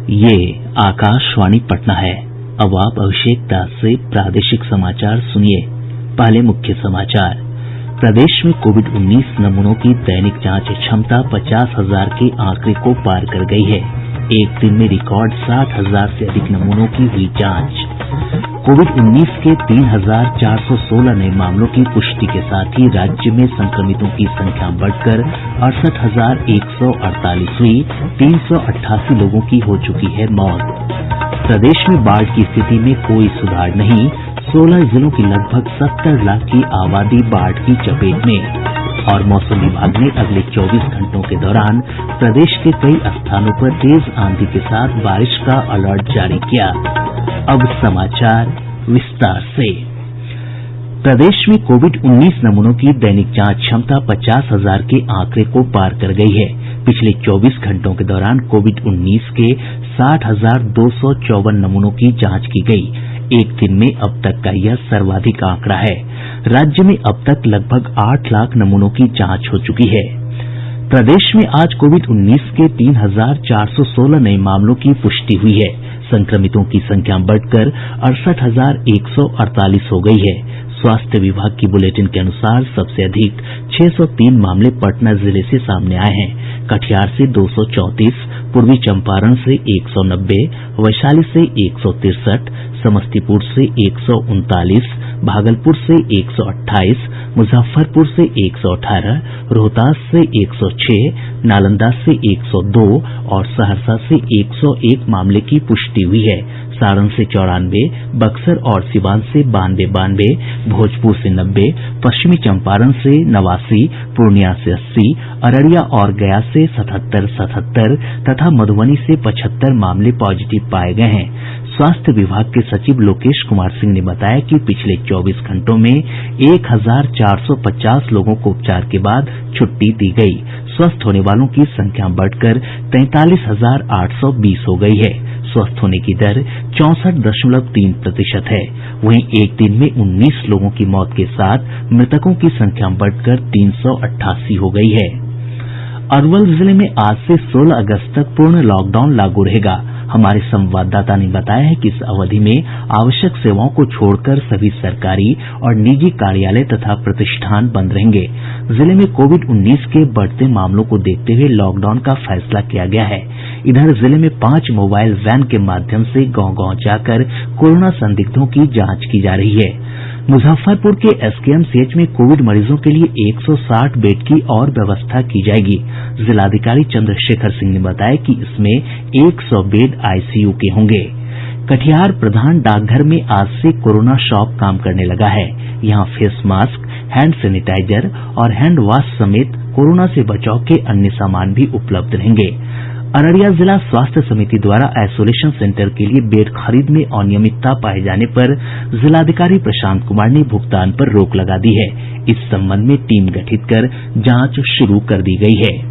ये आकाशवाणी पटना है। अब आप अभिषेक दास से प्रादेशिक समाचार सुनिए। पहले मुख्य समाचार। प्रदेश में कोविड-19 नमूनों की दैनिक जांच क्षमता 50,000 के आंकड़े को पार कर गई है। एक दिन में रिकॉर्ड 60,000 से अधिक नमूनों की हुई जांच। कोविड-19 के 3,416 नये मामलों की पुष्टि के साथ ही राज्य में संक्रमितों की संख्या बढ़कर 68,148 हुई। 388 लोगों की हो चुकी है मौत। प्रदेश में बाढ़ की स्थिति में कोई सुधार नहीं। 16 जिलों की लगभग 70 लाख की आबादी बाढ़ की चपेट में। और मौसम विभाग ने अगले 24 घंटों के दौरान प्रदेश के कई स्थानों पर तेज आंधी के साथ बारिश का अलर्ट जारी किया। अब समाचार विस्तार से। प्रदेश में कोविड-19 नमूनों की दैनिक जांच क्षमता 50,000 के आंकड़े को पार कर गई है। पिछले 24 घंटों के दौरान कोविड-19 के 60,254 नमूनों की जांच की गई। एक दिन में अब तक का यह सर्वाधिक आंकड़ा है। राज्य में अब तक लगभग 8 लाख नमूनों की जांच हो चुकी है। प्रदेश में आज कोविड-19 के 3,416 नये मामलों की पुष्टि हुई है। संक्रमितों की संख्या बढ़कर 68,148 हो गई है। स्वास्थ्य विभाग की बुलेटिन के अनुसार सबसे अधिक 603 मामले पटना जिले से सामने आये हैं। कटिहार से 234, पूर्वी चंपारण से 190, वैशाली से 163, समस्तीपुर से 139, भागलपुर से 128, मुजफ्फरपुर से 118, रोहतास से 106, नालंदा से 102 और सहरसा से 101 मामले की पुष्टि हुई है। सारण से 94, बक्सर और सिवान से 92, भोजपुर से 90, पश्चिमी चंपारण से 89, पूर्णिया से 80, अररिया और गया से 77 तथा मधुबनी से 75 मामले पॉजिटिव पाये गये हैं। स्वास्थ्य विभाग के सचिव लोकेश कुमार सिंह ने बताया कि पिछले 24 घंटों में 1,450 लोगों को उपचार के बाद छुट्टी दी गई। स्वस्थ होने वालों की संख्या बढ़कर 43,820 हो गई है। स्वस्थ होने की दर 64.3% है। वहीं एक दिन में 19 लोगों की मौत के साथ मृतकों की संख्या बढ़कर 388 हो गई है। अरवल जिले में आज से 16 अगस्त तक पूर्ण लॉकडाउन लागू रहेगा। हमारे संवाददाता ने बताया है कि इस अवधि में आवश्यक सेवाओं को छोड़कर सभी सरकारी और निजी कार्यालय तथा प्रतिष्ठान बंद रहेंगे। जिले में कोविड-19 के बढ़ते मामलों को देखते हुए लॉकडाउन का फैसला किया गया है। इधर जिले में 5 मोबाइल वैन के माध्यम से गांव-गांव जाकर कोरोना संदिग्धों की जांच की जा रही है। मुजफ्फरपुर के एसकेएमसीएच में कोविड मरीजों के लिए 160 बेड की और व्यवस्था की जायेगी। जिलाधिकारी चंद्रशेखर सिंह ने बताया कि इसमें 100 बेड आईसीयू के होंगे। कटिहार प्रधान डाकघर में आज से कोरोना शॉप काम करने लगा है। यहां फेस मास्क, हैंड सैनिटाइजर और हैंड वॉश समेत कोरोना से बचाव के अन्य सामान भी उपलब्ध रहेंगे। अररिया जिला स्वास्थ्य समिति द्वारा आइसोलेशन सेंटर के लिए बेड खरीद में अनियमितता पाये जाने पर जिलाधिकारी प्रशांत कुमार ने भुगतान पर रोक लगा दी है। इस संबंध में टीम गठित कर जांच शुरू कर दी गई है।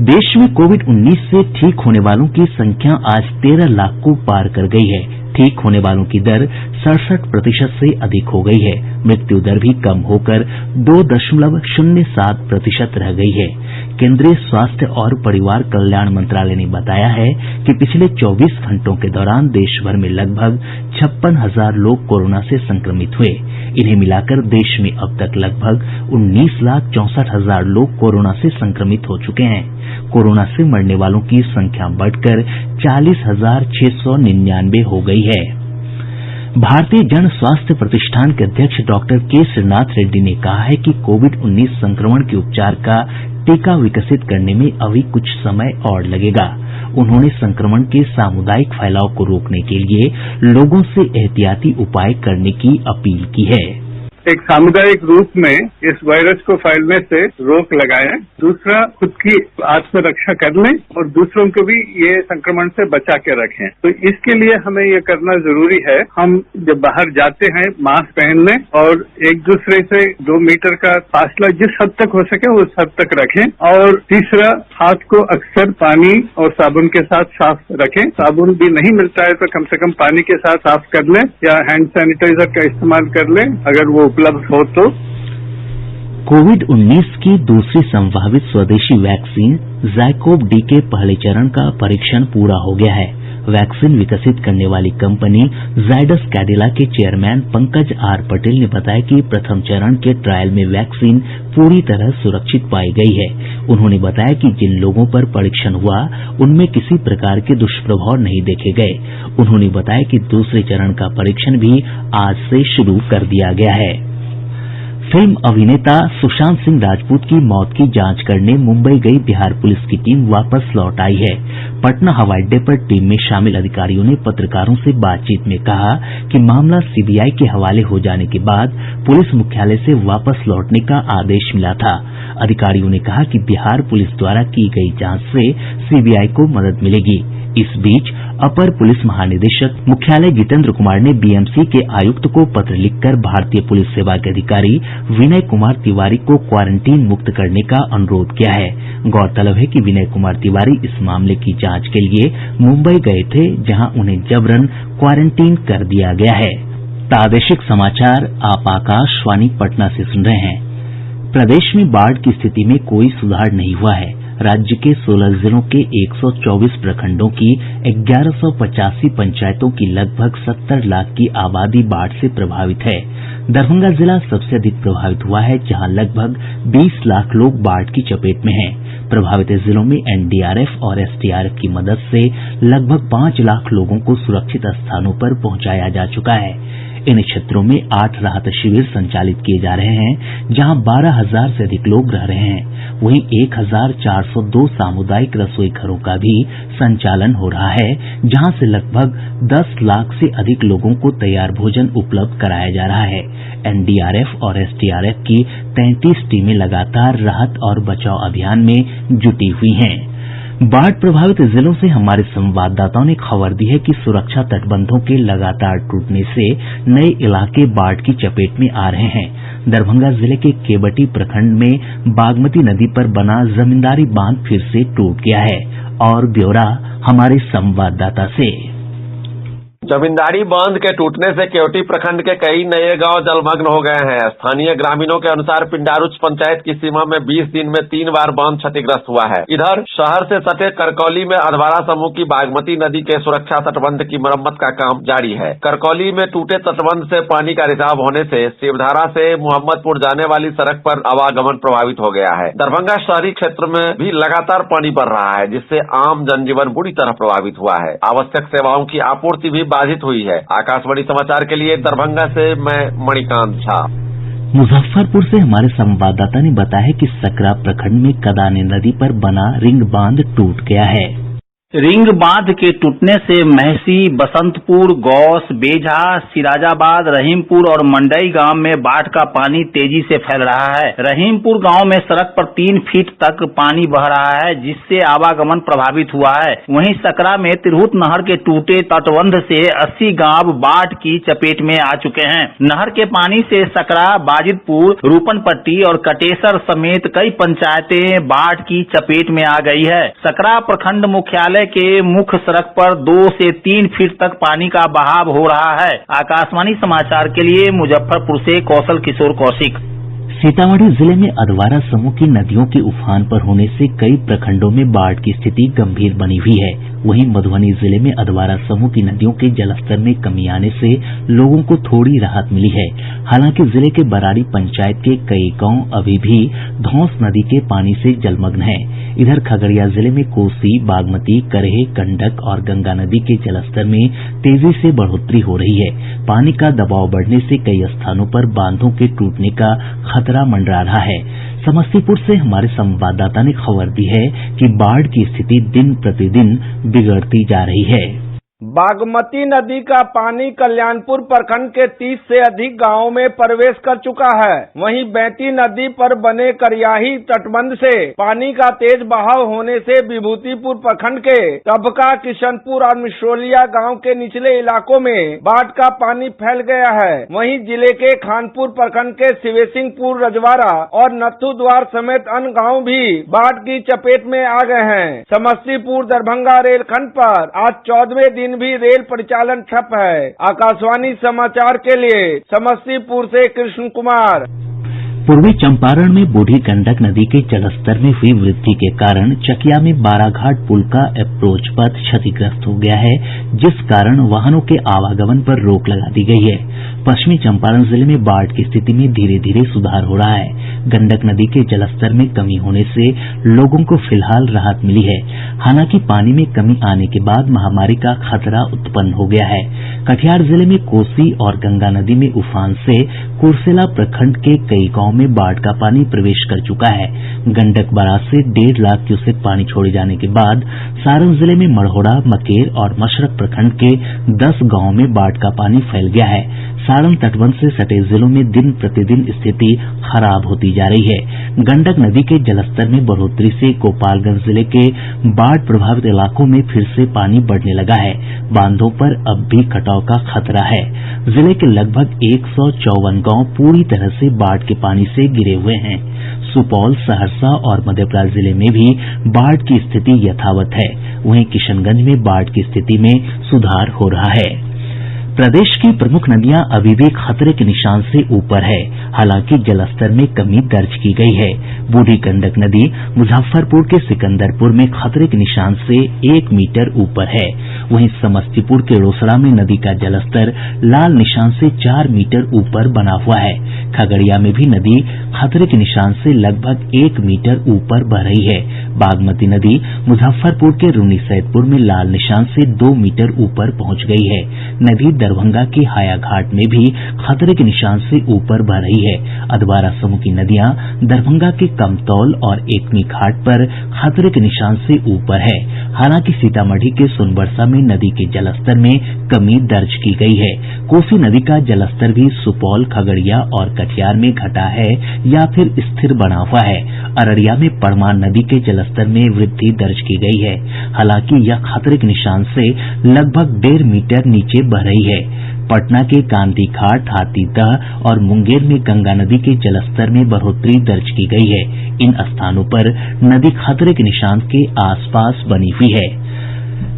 देश में कोविड-19 से ठीक होने वालों की संख्या आज 13 लाख को पार कर गई है। ठीक होने वालों की दर 67% से अधिक हो गई है। मृत्यु दर भी कम होकर 2.07% रह गई है। केंद्रीय स्वास्थ्य और परिवार कल्याण मंत्रालय ने बताया है कि पिछले 24 घंटों के दौरान देश भर में लगभग 56,000 लोग कोरोना से संक्रमित हुए। इन्हें मिलाकर देश में अब तक लगभग 19,64,000 लोग कोरोना से संक्रमित हो चुके हैं। कोरोना से मरने वालों की संख्या बढ़कर 40,699 हो गई है। भारतीय जन स्वास्थ्य प्रतिष्ठान के अध्यक्ष डॉक्टर के श्रीनाथ रेड्डी ने कहा है कि कोविड-19 संक्रमण के उपचार का टीका विकसित करने में अभी कुछ समय और लगेगा। उन्होंने संक्रमण के सामुदायिक फैलाव को रोकने के लिए लोगों से एहतियाती उपाय करने की अपील की है। एक सामुदायिक रूप में इस वायरस को फैलने से रोक लगाएं। दूसरा, खुद की आत्मरक्षा कर लें और दूसरों को भी ये संक्रमण से बचा के रखें। तो इसके लिए हमें ये करना जरूरी है। हम जब बाहर जाते हैं मास्क पहन लें और एक दूसरे से 2 मीटर का फासला जिस हद तक हो सके उस हद तक रखें। और तीसरा, हाथ को अक्सर पानी और साबुन के साथ साफ रखें। साबुन भी नहीं मिलता है तो कम से कम पानी के साथ साफ कर लें या हैंड सैनिटाइजर का इस्तेमाल कर लें अगर वो उपलब्ध हो तो। कोविड-19 की दूसरी संभावित स्वदेशी वैक्सीन ज़ाइकोव-डी के पहले चरण का परीक्षण पूरा हो गया है। वैक्सीन विकसित करने वाली कंपनी जायडस कैडिला के चेयरमैन पंकज आर पटेल ने बताया कि प्रथम चरण के ट्रायल में वैक्सीन पूरी तरह सुरक्षित पाई गई है। उन्होंने बताया कि जिन लोगों पर परीक्षण हुआ उनमें किसी प्रकार के दुष्प्रभाव नहीं देखे गये। उन्होंने बताया कि दूसरे चरण का परीक्षण भी आज से शुरू कर दिया गया है। फिल्म अभिनेता सुशांत सिंह राजपूत की मौत की जांच करने मुंबई गई बिहार पुलिस की टीम वापस लौट आई है। पटना हवाई अड्डे पर टीम में शामिल अधिकारियों ने पत्रकारों से बातचीत में कहा कि मामला सीबीआई के हवाले हो जाने के बाद पुलिस मुख्यालय से वापस लौटने का आदेश मिला था। अधिकारियों ने कहा कि बिहार पुलिस द्वारा की गई जांच से सीबीआई को मदद मिलेगी। इस बीच अपर पुलिस महानिदेशक मुख्यालय जितेंद्र कुमार ने बीएमसी के आयुक्त को पत्र लिखकर भारतीय पुलिस सेवा के अधिकारी विनय कुमार तिवारी को क्वारंटीन मुक्त करने का अनुरोध किया है। गौरतलब है कि विनय कुमार तिवारी इस मामले की जांच के लिए मुंबई गए थे, जहां उन्हें जबरन क्वारंटीन कर दिया गया है। प्रादेशिक समाचार आप आकाशवाणी पटना से सुन रहे हैं। प्रदेश में बाढ़ की स्थिति में कोई सुधार नहीं हुआ है। राज्य के 16 जिलों के 124 प्रखंडों की 1185 पंचायतों की लगभग 70 लाख की आबादी बाढ़ से प्रभावित है। दरभंगा जिला सबसे अधिक प्रभावित हुआ है, जहां लगभग 20 लाख लोग बाढ़ की चपेट में हैं। प्रभावित जिलों में एनडीआरएफ और एसडीआरएफ की मदद से लगभग 5 लाख लोगों को सुरक्षित स्थानों पर पहुंचाया जा चुका है। इन क्षेत्रों में 8 राहत शिविर संचालित किए जा रहे हैं, जहां 12,000 से अधिक लोग रह रहे हैं। वहीं 1,402 सामुदायिक रसोई घरों का भी संचालन हो रहा है, जहां से लगभग 10 लाख से अधिक लोगों को तैयार भोजन उपलब्ध कराया जा रहा है। एनडीआरएफ और एसडीआरएफ की 33 टीमें लगातार राहत और बचाव अभियान में जुटी हुई हैं। बाढ़ प्रभावित जिलों से हमारे संवाददाताओं ने खबर दी है कि सुरक्षा तटबंधों के लगातार टूटने से नए इलाके बाढ़ की चपेट में आ रहे हैं। दरभंगा जिले के केवटी प्रखंड में बागमती नदी पर बना जमींदारी बांध फिर से टूट गया है। और ब्यौरा हमारे संवाददाता से। जमींदारी बांध के टूटने से केवटी प्रखंड के कई नए गांव जलमग्न हो गए हैं। स्थानीय ग्रामीणों के अनुसार पिंडारुच पंचायत की सीमा में 20 दिन में 3 बार बांध क्षतिग्रस्त हुआ है। इधर शहर से सटे करकौली में अधवारा समूह की बागमती नदी के सुरक्षा तटबंध की मरम्मत का काम जारी है। करकौली में टूटे तटबंध से पानी का रिसाव होने से शिवधारा से मोहम्मदपुर जाने वाली सड़क पर आवागमन प्रभावित हो गया है। दरभंगा शहरी क्षेत्र में भी लगातार पानी बढ़ रहा है, जिससे आम जनजीवन बुरी तरह प्रभावित हुआ है। आवश्यक सेवाओं की आपूर्ति भी बाधित हुई है। आकाशवाणी समाचार के लिए दरभंगा से मैं मणिकांत झा। मुजफ्फरपुर से हमारे संवाददाता ने बताया है कि सकरा प्रखंड में कदाने नदी पर बना रिंग बांध टूट गया है। रिंग बांध के टूटने से महसी, बसंतपुर, गौस, बेझा, सिराजाबाद, रहीमपुर और मंडई गांव में बाढ़ का पानी तेजी से फैल रहा है। रहीमपुर गांव में सड़क पर 3 फीट तक पानी बह रहा है, जिससे आवागमन प्रभावित हुआ है। वहीं सकरा में तिरहुत नहर के टूटे तटबंध से 80 गांव बाढ़ की चपेट में आ चुके हैं। नहर के पानी से सकरा, बाजिदपुर, रूपनपट्टी और कटेसर समेत कई पंचायतें बाढ़ की चपेट में आ गई है। सकरा प्रखंड मुख्यालय के मुख्य सड़क पर 2 से 3 फीट तक पानी का बहाव हो रहा है। आकाशवाणी समाचार के लिए मुजफ्फरपुर से कौशल किशोर कौशिक। सीतामढ़ी जिले में अधवारा समूह की नदियों के उफान पर होने से कई प्रखंडों में बाढ़ की स्थिति गंभीर बनी हुई है। वहीं मधुबनी जिले में अधवारा समूह की नदियों के जलस्तर में कमी आने से लोगों को थोड़ी राहत मिली है। हालांकि जिले के बरारी पंचायत के कई गांव अभी भी धौंस नदी के पानी से जलमग्न हैं। इधर खगड़िया जिले में कोसी, बागमती, करेह, गंडक और गंगा नदी के जलस्तर में तेजी से बढ़ोतरी हो रही है। पानी का दबाव बढ़ने से कई स्थानों पर बांधों के टूटने का खतरा मंडरा रहा है। समस्तीपुर से हमारे संवाददाता ने खबर दी है कि बाढ़ की स्थिति दिन प्रतिदिन बिगड़ती जा रही है। बागमती नदी का पानी कल्याणपुर प्रखंड के 30 से अधिक गांवों में प्रवेश कर चुका है। वहीं बैती नदी पर बने करियाही तटबंध से पानी का तेज बहाव होने से विभूतिपुर प्रखंड के तबका, किशनपुर और मिश्रोलिया गांव के निचले इलाकों में बाढ़ का पानी फैल गया है। वहीं जिले के खानपुर प्रखंड के शिवेसिंहपुर, रजवाड़ा और नथु द्वार समेत अन्य गाँव भी बाढ़ की चपेट में आ गए हैं। समस्तीपुर दरभंगा रेलखंड पर आज 14वें दिन भी रेल परिचालन ठप है। आकाशवाणी समाचार के लिए समस्तीपुर से कृष्ण कुमार। पूर्वी चंपारण में बूढ़ी गंडक नदी के जलस्तर में हुई वृद्धि के कारण चकिया में बाराघाट पुल का अप्रोच पथ क्षतिग्रस्त हो गया है, जिस कारण वाहनों के आवागमन पर रोक लगा दी गई है। पश्चिमी चंपारण जिले में बाढ़ की स्थिति में धीरे धीरे सुधार हो रहा है। गंडक नदी के जलस्तर में कमी होने से लोगों को फिलहाल राहत मिली है। हालांकि पानी में कमी आने के बाद महामारी का खतरा उत्पन्न हो गया है। कटिहार जिले में कोसी और गंगा नदी में उफान से कुर्सेला प्रखंड के कई गांव में बाढ़ का पानी प्रवेश कर चुका है। गंडक बराज से 1.5 लाख क्यूसेक पानी छोड़े जाने के बाद सारण जिले में मढ़ौरा, मकेर और मशरक प्रखंड के 10 गांवों में बाढ़ का पानी फैल गया है। सारण तटबंध से सटे जिलों में दिन प्रतिदिन स्थिति खराब होती जा रही है। गंडक नदी के जलस्तर में बढ़ोतरी से गोपालगंज जिले के बाढ़ प्रभावित इलाकों में फिर से पानी बढ़ने लगा है। बांधों पर अब भी कटाव का खतरा है। जिले के लगभग 154 गांव पूरी तरह से बाढ़ के पानी से घिरे हुए हैं। सुपौल, सहरसा और मधेपुरा जिले में भी बाढ़ की स्थिति यथावत है। वहीं किशनगंज में बाढ़ की स्थिति में सुधार हो रहा है। प्रदेश की प्रमुख नदियां अभी भी खतरे के निशान से ऊपर है, हालांकि जलस्तर में कमी दर्ज की गई है। बूढ़ी गंडक नदी मुजफ्फरपुर के सिकंदरपुर में खतरे के निशान से 1 मीटर ऊपर है। वहीं समस्तीपुर के रोसड़ा में नदी का जलस्तर लाल निशान से 4 मीटर ऊपर बना हुआ है। खगड़िया में भी नदी खतरे के निशान से लगभग 1 मीटर ऊपर बह रही है। बागमती नदी मुजफ्फरपुर के रून्नीसैदपुर में लाल निशान से 2 मीटर ऊपर पहुंच गई है। नदी दरभंगा के हायाघाट में भी खतरे के निशान से ऊपर बह रही है। अधवारा समूह की नदियां दरभंगा के कमतौल और एकमी घाट पर खतरे के निशान से ऊपर है। हालांकि सीतामढ़ी के सोनबरसा में नदी के जलस्तर में कमी दर्ज की गई है। कोसी नदी का जलस्तर भी सुपौल, खगड़िया और कटिहार में घटा है या फिर स्थिर बना हुआ है। अररिया में परमान नदी के जलस्तर में वृद्धि दर्ज की गई है। हालांकि यह खतरे के निशान से लगभग 1.5 मीटर नीचे बह रही है। पटना के गांधी घाट, हाथीदह और मुंगेर में गंगा नदी के जलस्तर में बढ़ोतरी दर्ज की गई है। इन स्थानों पर नदी खतरे के निशान के आसपास बनी हुई है।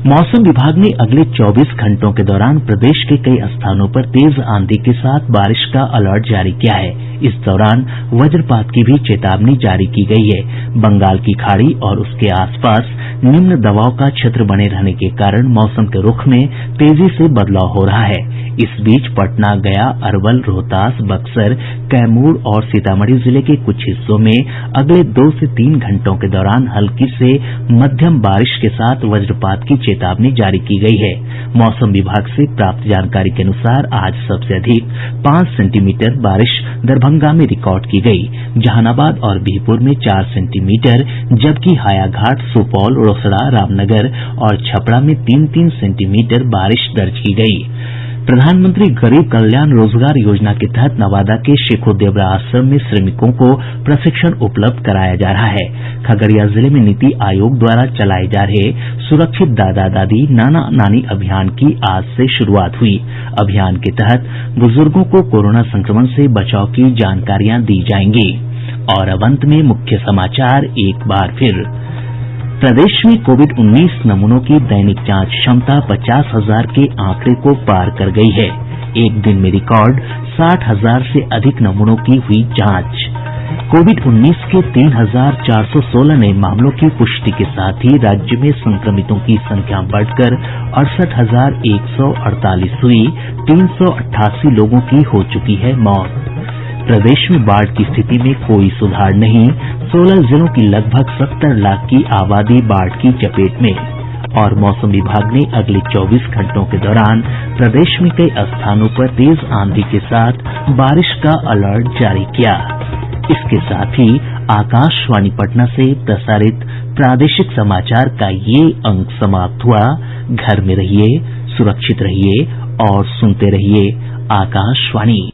मौसम विभाग ने अगले 24 घंटों के दौरान प्रदेश के कई स्थानों पर तेज आंधी के साथ बारिश का अलर्ट जारी किया है। इस दौरान वज्रपात की भी चेतावनी जारी की गई है। बंगाल की खाड़ी और उसके आसपास निम्न दबाव का क्षेत्र बने रहने के कारण मौसम के रुख में तेजी से बदलाव हो रहा है। इस बीच पटना, गया, अरवल, रोहतास, बक्सर, कैमूर और सीतामढ़ी जिले के कुछ हिस्सों में अगले 2 से 3 घंटों के दौरान हल्की से मध्यम बारिश के साथ वज्रपात की चेतावनी जारी की गई है। मौसम विभाग से प्राप्त जानकारी के अनुसार आज सबसे अधिक 5 सेंटीमीटर बारिश दरभंगा में रिकॉर्ड की गई। जहानाबाद और बिहपुर में 4 सेंटीमीटर, जबकि हायाघाट, सुपौल, रोसड़ा, रामनगर और छपरा में 3-3 सेंटीमीटर बारिश दर्ज की गई। प्रधानमंत्री गरीब कल्याण रोजगार योजना के तहत नवादा के शेखो देवरा आश्रम में श्रमिकों को प्रशिक्षण उपलब्ध कराया जा रहा है। खगड़िया जिले में नीति आयोग द्वारा चलाए जा रहे सुरक्षित दादा दादी, नाना नानी अभियान की आज से शुरुआत हुई। अभियान के तहत बुजुर्गों को कोरोना संक्रमण से बचाव की जानकारियां दी जाएंगी। और अब अंत में मुख्य समाचार एक बार फिर। प्रदेश में कोविड-19 नमूनों की दैनिक जांच क्षमता 50,000 के आंकड़े को पार कर गई है। एक दिन में रिकॉर्ड 60,000 से अधिक नमूनों की हुई जांच। कोविड-19 के 3,416 नए मामलों की पुष्टि के साथ ही राज्य में संक्रमितों की संख्या बढ़कर 68,148 हुई। 388 लोगों की हो चुकी है मौत। प्रदेश में बाढ़ की स्थिति में कोई सुधार नहीं। 16 जिलों की लगभग 70 लाख की आबादी बाढ़ की चपेट में। और मौसम विभाग ने अगले 24 घंटों के दौरान प्रदेश में कई स्थानों पर तेज आंधी के साथ बारिश का अलर्ट जारी किया। इसके साथ ही आकाशवाणी पटना से प्रसारित प्रादेशिक समाचार का ये अंक समाप्त हुआ। घर में रहिए, सुरक्षित रहिए और सुनते रहिए आकाशवाणी।